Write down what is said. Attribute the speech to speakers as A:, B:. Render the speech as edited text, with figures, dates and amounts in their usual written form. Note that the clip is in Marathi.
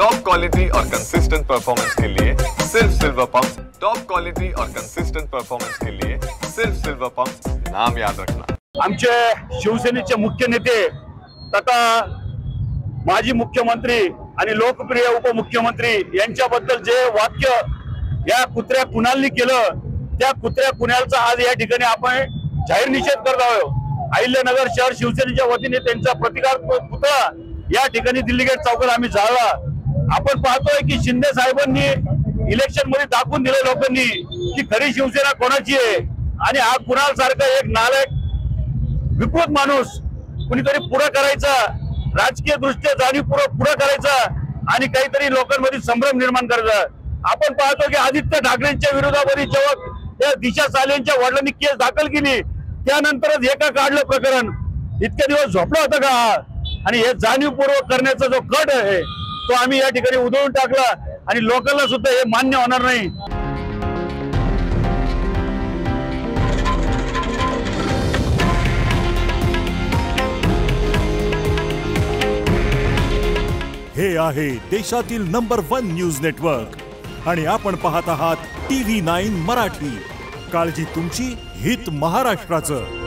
A: टॉप क्वालिटी और कंसिस्टेंट परफॉर्मेंस के लिए सिर्फ सिल्वर पंप्स। टॉप क्वालिटी और कंसिस्टेंट परफॉर्मेंस के लिए सिर्फ सिल्वर पंप्स, नाम याद रखना।
B: आमचे शिवसेनेचे मुख्य नेते तथा माजी मुख्यमंत्री आणि लोकप्रिय उपमुख्यमंत्री यांच्याबद्दल जे वाक्य या कुत्र्या कुणालनी केलं, त्या कुत्र्या कुणालचा आज या ठिकाणी आपण जाहीर निषेध करत आहोत। अहिल्यानगर शहर शिवसेनेच्या वतीने त्यांचा प्रतिकात्मक पुतळा या ठिकाणी दिल्ली गेट चौकात आम्ही जाळला। आपण पाहतोय की शिंदे साहेबांनी इलेक्शन मध्ये दाखवून दिले लोकांनी की खरी शिवसेना कोणाची आहे, आणि हा कुणाल सारखा एक नालायक विकृत माणूस कुणीतरी पुढे करायचा, राजकीय दृष्ट्या जाणीवपूर्वक पुढे करायचा आणि काहीतरी लोकांमध्ये संभ्रम निर्माण करायचा। आपण पाहतो की आदित्य ठाकरेंच्या विरोधामध्ये जेव्हा त्या दिशा सालेंच्या वडिलांनी केस दाखल केली, त्यानंतरच एका काढलं प्रकरण। इतके दिवस झोपला होता का? आणि हे जाणीवपूर्वक करण्याचा जो कट आहे तो आम्ही या ठिकाणी उधळून टाकला आणि लोकांना सुद्धा हे मान्य होणार नाही।
C: हे आहे देशातील नंबर 1 न्यूज नेटवर्क आणि आपण पाहत आहात TV9 मराठी। काळजी तुमची, हित महाराष्ट्राचं।